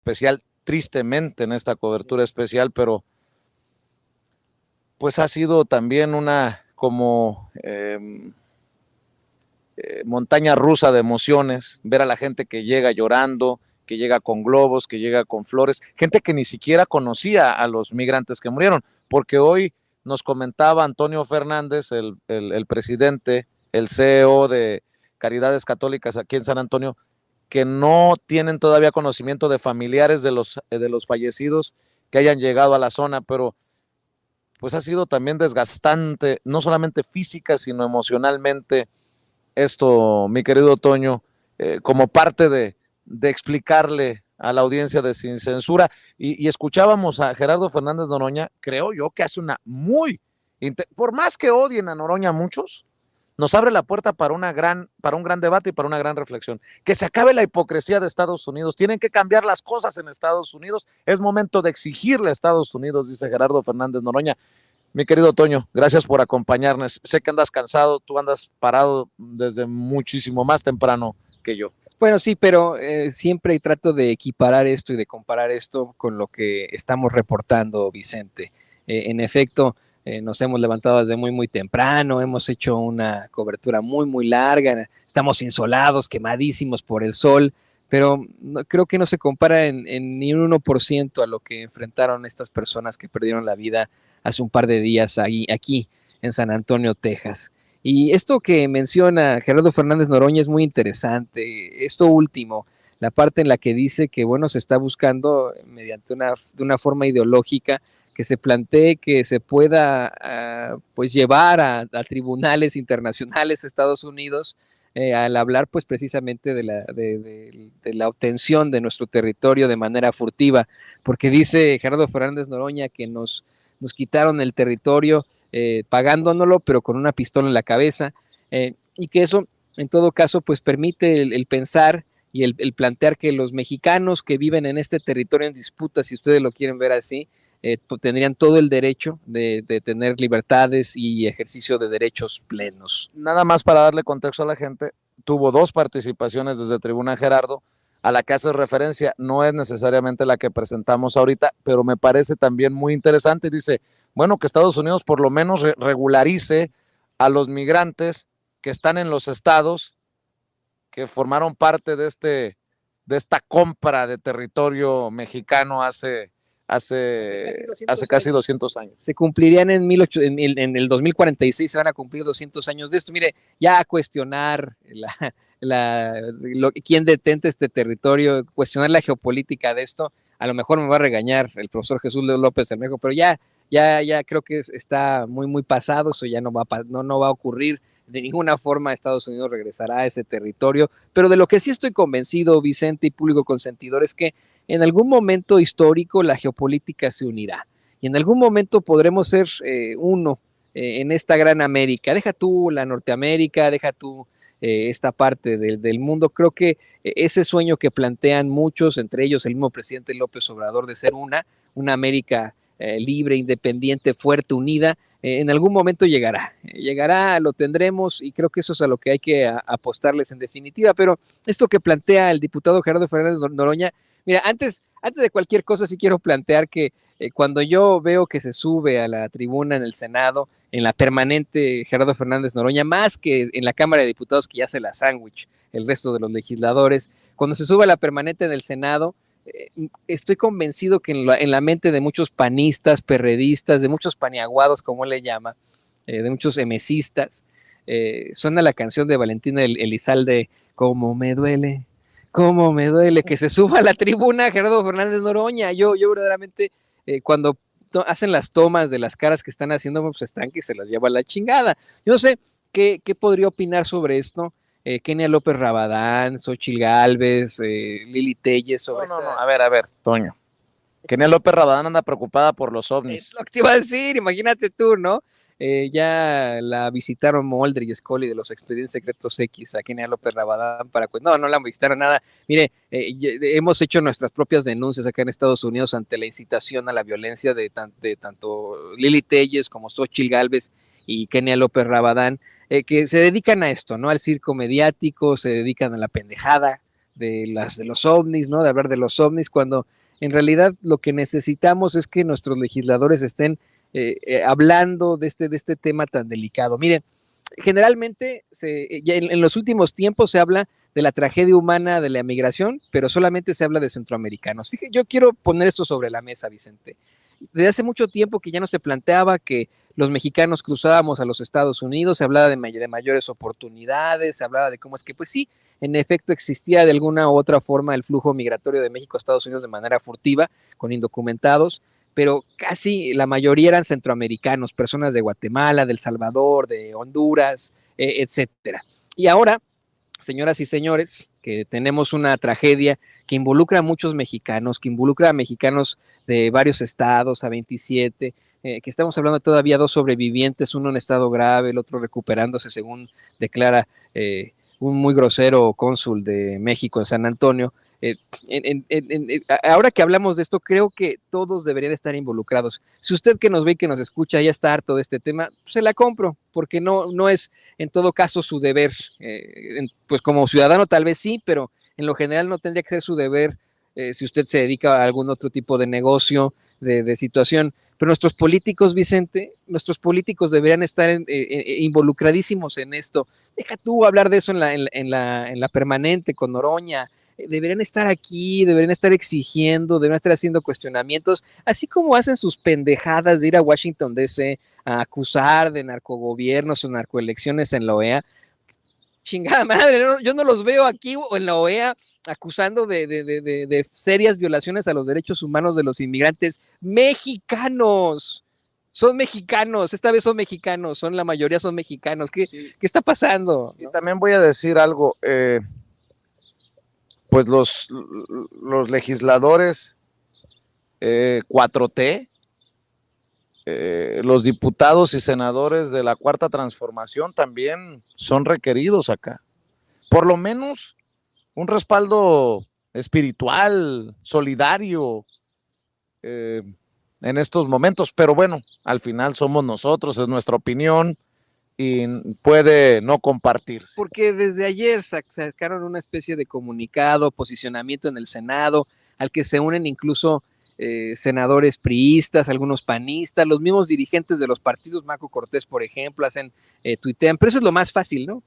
especial, tristemente en esta cobertura especial, pero pues ha sido también una como montaña rusa de emociones, ver a la gente que llega llorando, que llega con globos, que llega con flores, gente que ni siquiera conocía a los migrantes que murieron, porque hoy nos comentaba Antonio Fernández, el presidente, el CEO de Caridades Católicas aquí en San Antonio, que no tienen todavía conocimiento de familiares de los fallecidos que hayan llegado a la zona, pero pues ha sido también desgastante, no solamente física, sino emocionalmente, esto, mi querido Toño, como parte de explicarle a la audiencia de Sin Censura. Y escuchábamos a Gerardo Fernández Noroña, creo yo que hace una por más que odien a Noroña muchos, nos abre la puerta para un gran debate y para una gran reflexión. Que se acabe la hipocresía de Estados Unidos. Tienen que cambiar las cosas en Estados Unidos. Es momento de exigirle a Estados Unidos, dice Gerardo Fernández Noroña. Mi querido Toño, gracias por acompañarnos. Sé que andas cansado, tú andas parado desde muchísimo más temprano que yo. Bueno, sí, pero siempre trato de equiparar esto y de comparar esto con lo que estamos reportando, Vicente. En efecto, nos hemos levantado desde muy temprano, hemos hecho una cobertura muy larga, estamos insolados, quemadísimos por el sol, pero creo que no se compara en ni un 1% a lo que enfrentaron estas personas que perdieron la vida hace un par de días aquí en San Antonio, Texas. Y esto que menciona Gerardo Fernández Noroña es muy interesante. Esto último, la parte en la que dice que, bueno, se está buscando mediante de una forma ideológica que se plantee que se pueda pues llevar a tribunales internacionales Estados Unidos al hablar pues precisamente de la obtención de nuestro territorio de manera furtiva, porque dice Gerardo Fernández Noroña que nos quitaron el territorio pagándonoslo, pero con una pistola en la cabeza, y que eso, en todo caso, pues permite el pensar y el plantear que los mexicanos que viven en este territorio en disputa, si ustedes lo quieren ver así, pues tendrían todo el derecho de tener libertades y ejercicio de derechos plenos. Nada más para darle contexto a la gente, tuvo 2 participaciones desde Tribuna Gerardo, a la que hace referencia, no es necesariamente la que presentamos ahorita, pero me parece también muy interesante. Dice, bueno, que Estados Unidos por lo menos regularice a los migrantes que están en los estados que formaron parte de esta compra de territorio mexicano hace casi 200 años. Se cumplirían en el 2046, se van a cumplir 200 años de esto. Mire, ya cuestionar quién detenta este territorio, cuestionar la geopolítica de esto, a lo mejor me va a regañar el profesor Jesús López Bermejo, pero ya creo que está muy pasado, eso ya no va a ocurrir. De ninguna forma Estados Unidos regresará a ese territorio, pero de lo que sí estoy convencido, Vicente y público consentidor, es que en algún momento histórico la geopolítica se unirá y en algún momento podremos ser uno en esta gran América. Deja tú la Norteamérica, deja tú esta parte del mundo. Creo que ese sueño que plantean muchos, entre ellos el mismo presidente López Obrador, de ser una América libre, independiente, fuerte, unida, en algún momento llegará, lo tendremos y creo que eso es a lo que hay que apostarles en definitiva. Pero esto que plantea el diputado Gerardo Fernández Noroña, mira, antes de cualquier cosa sí quiero plantear que cuando yo veo que se sube a la tribuna en el Senado, en la permanente Gerardo Fernández Noroña, más que en la Cámara de Diputados que ya se la sándwich el resto de los legisladores, cuando se sube a la permanente del Senado, estoy convencido que en la mente de muchos panistas, perredistas, de muchos paniaguados, como él le llama, de muchos emesistas, suena la canción de Valentina Elizalde, cómo me duele que se suba a la tribuna Gerardo Fernández Noroña. Yo verdaderamente, cuando hacen las tomas de las caras que están haciendo, pues están que se las lleva a la chingada. Yo no sé qué podría opinar sobre esto. Kenia López Rabadán, Xochitl Gálvez, Lili Telles sobre No, a ver, Toño. Kenia López Rabadán anda preocupada por los ovnis. Es lo que te iba a decir, imagínate tú, ¿no? Ya la visitaron Mulder y Scully de los Expedientes Secretos X a Kenia López Rabadán no la visitaron nada. Mire, hemos hecho nuestras propias denuncias acá en Estados Unidos ante la incitación a la violencia de tanto Lili Telles como Xochitl Gálvez y Kenia López Rabadán, que se dedican a esto, ¿no? Al circo mediático, se dedican a la pendejada de los ovnis, ¿no? De hablar de los ovnis, cuando en realidad lo que necesitamos es que nuestros legisladores estén hablando de este tema tan delicado. Miren, generalmente ya en los últimos tiempos se habla de la tragedia humana de la migración, pero solamente se habla de centroamericanos. Fíjate, yo quiero poner esto sobre la mesa, Vicente. Desde hace mucho tiempo que ya no se planteaba que los mexicanos cruzábamos a los Estados Unidos, se hablaba de mayores oportunidades, se hablaba de cómo es que, pues sí, en efecto existía de alguna u otra forma el flujo migratorio de México a Estados Unidos de manera furtiva, con indocumentados, pero casi la mayoría eran centroamericanos, personas de Guatemala, de El Salvador, de Honduras, etcétera. Y ahora, señoras y señores, que tenemos una tragedia que involucra a muchos mexicanos, que involucra a mexicanos de varios estados, a 27, que estamos hablando todavía 2 sobrevivientes, uno en estado grave, el otro recuperándose, según declara un muy grosero cónsul de México en San Antonio. Ahora que hablamos de esto, creo que todos deberían estar involucrados. Si usted que nos ve y que nos escucha ya está harto de este tema, pues se la compro, porque no es en todo caso su deber. Pues como ciudadano tal vez sí, pero en lo general no tendría que ser su deber si usted se dedica a algún otro tipo de negocio, de situación. Pero nuestros políticos, Vicente, nuestros políticos deberían estar involucradísimos en esto. Deja tú hablar de eso en la permanente con Noroña. Deberían estar aquí, deberían estar exigiendo, deberían estar haciendo cuestionamientos, así como hacen sus pendejadas de ir a Washington DC a acusar de narcogobiernos o narcoelecciones en la OEA. Chingada madre, ¿no? Yo no los veo aquí o en la OEA acusando de serias violaciones a los derechos humanos de los inmigrantes mexicanos. Son mexicanos, esta vez son mexicanos, la mayoría son mexicanos. ¿Qué está pasando? Y también voy a decir algo, pues los legisladores 4T, los diputados y senadores de la Cuarta Transformación también son requeridos acá. Por lo menos un respaldo espiritual, solidario en estos momentos. Pero bueno, al final somos nosotros, es nuestra opinión y puede no compartirse. Porque desde ayer sacaron una especie de comunicado, posicionamiento en el Senado, al que se unen incluso senadores priistas, algunos panistas, los mismos dirigentes de los partidos, Marco Cortés, por ejemplo, tuitean, pero eso es lo más fácil, ¿no?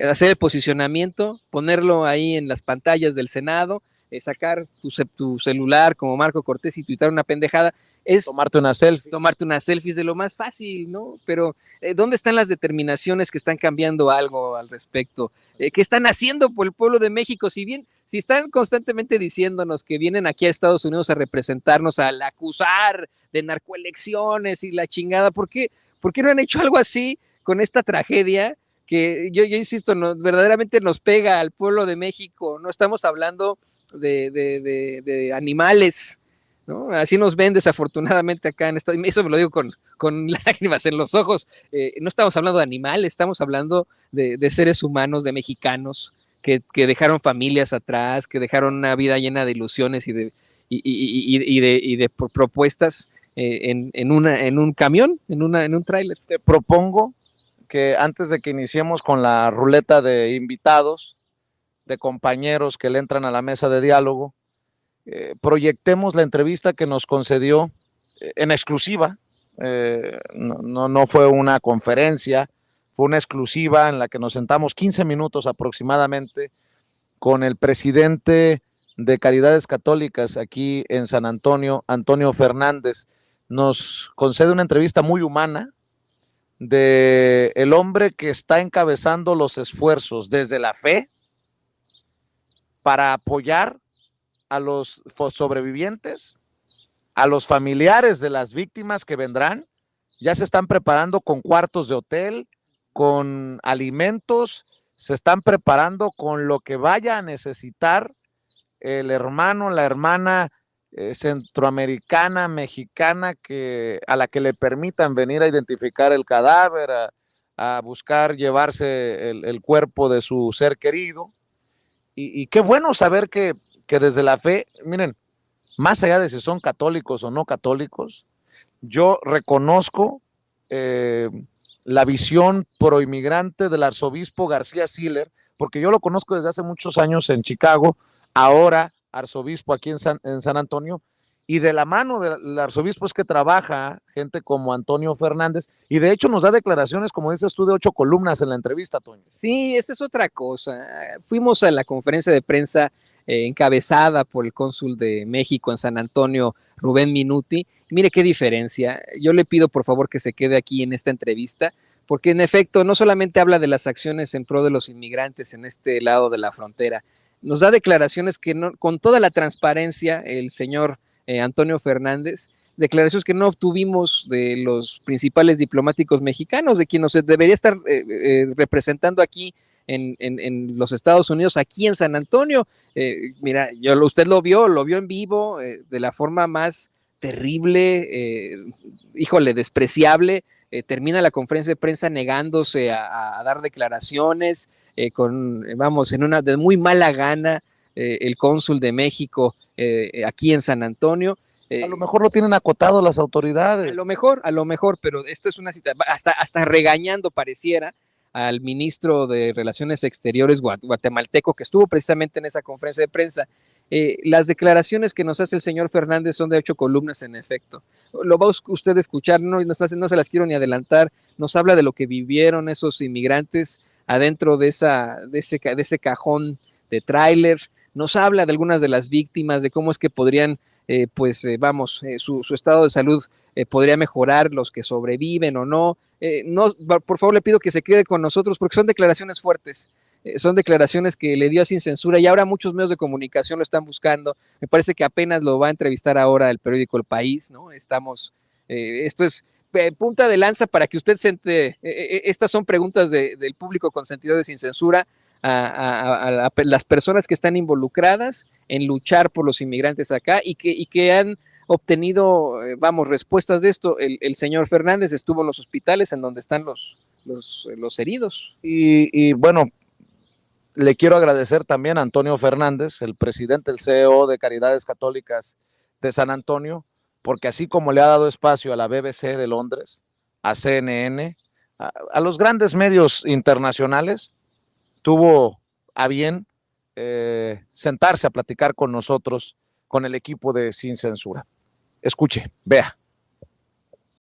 Hacer el posicionamiento, ponerlo ahí en las pantallas del Senado, sacar tu celular como Marco Cortés y tuitar una pendejada, es tomarte una selfie. Tomarte una selfie es de lo más fácil, ¿no? Pero ¿dónde están las determinaciones que están cambiando algo al respecto? ¿Qué están haciendo por el pueblo de México? Si están constantemente diciéndonos que vienen aquí a Estados Unidos a representarnos, al acusar de narcoelecciones y la chingada, ¿por qué no han hecho algo así con esta tragedia? Que yo insisto, verdaderamente nos pega al pueblo de México. No estamos hablando de animales, ¿no? Así nos ven desafortunadamente acá en Estados Unidos. Eso me lo digo con lágrimas en los ojos. No estamos hablando de animales, estamos hablando de seres humanos, de mexicanos que dejaron familias atrás, que dejaron una vida llena de ilusiones y de propuestas en un camión, en un tráiler. Te propongo que antes de que iniciemos con la ruleta de invitados, de compañeros que le entran a la mesa de diálogo, proyectemos la entrevista que nos concedió en exclusiva. No fue una conferencia, fue una exclusiva en la que nos sentamos 15 minutos aproximadamente con el presidente de Caridades Católicas aquí en San Antonio, Antonio Fernández. Nos concede una entrevista muy humana de el hombre que está encabezando los esfuerzos desde la fe para apoyar a los sobrevivientes, a los familiares de las víctimas que vendrán. Ya se están preparando con cuartos de hotel, con alimentos, se están preparando con lo que vaya a necesitar el hermano, la hermana centroamericana, mexicana, a la que le permitan venir a identificar el cadáver, a buscar llevarse el cuerpo de su ser querido. Y qué bueno saber que desde la fe, miren, más allá de si son católicos o no católicos, yo reconozco la visión proinmigrante del arzobispo García Siller, porque yo lo conozco desde hace muchos años en Chicago, ahora arzobispo aquí en San Antonio, y de la mano del arzobispo es que trabaja gente como Antonio Fernández, y de hecho nos da declaraciones, como dices tú, de 8 columnas en la entrevista, Toño. Sí, esa es otra cosa. Fuimos a la conferencia de prensa encabezada por el cónsul de México en San Antonio, Rubén Minuti. Mire qué diferencia. Yo le pido por favor que se quede aquí en esta entrevista, porque en efecto no solamente habla de las acciones en pro de los inmigrantes en este lado de la frontera, nos da declaraciones que no, con toda la transparencia, el señor Antonio Fernández, declaraciones que no obtuvimos de los principales diplomáticos mexicanos, de quien nos debería estar representando aquí en los Estados Unidos, aquí en San Antonio. Mira, usted lo vio en vivo de la forma más terrible, híjole, despreciable. Termina la conferencia de prensa negándose a dar declaraciones, vamos, en una de muy mala gana, el cónsul de México aquí en San Antonio. A lo mejor lo tienen acotado las autoridades. A lo mejor, pero esto es una cita, hasta regañando pareciera al ministro de Relaciones Exteriores guatemalteco que estuvo precisamente en esa conferencia de prensa. Las declaraciones que nos hace el señor Fernández son de 8 columnas en efecto. Lo va usted a escuchar, no se las quiero ni adelantar, nos habla de lo que vivieron esos inmigrantes adentro de ese cajón de tráiler, nos habla de algunas de las víctimas, de cómo es que podrían su estado de salud podría mejorar, los que sobreviven o no. No. Por favor, le pido que se quede con nosotros porque son declaraciones fuertes. Son declaraciones que le dio sin censura y ahora muchos medios de comunicación lo están buscando. Me parece que apenas lo va a entrevistar ahora el periódico El País, ¿no? Esto es punta de lanza para que usted se entere. Estas son preguntas del público consentidor de Sin Censura a las personas que están involucradas en luchar por los inmigrantes acá y que han obtenido, respuestas de esto. El señor Fernández estuvo en los hospitales en donde están los heridos. Y bueno, le quiero agradecer también a Antonio Fernández, el presidente del CEO de Caridades Católicas de San Antonio, porque así como le ha dado espacio a la BBC de Londres, a CNN, a los grandes medios internacionales, tuvo a bien sentarse a platicar con nosotros, con el equipo de Sin Censura. Escuche, vea.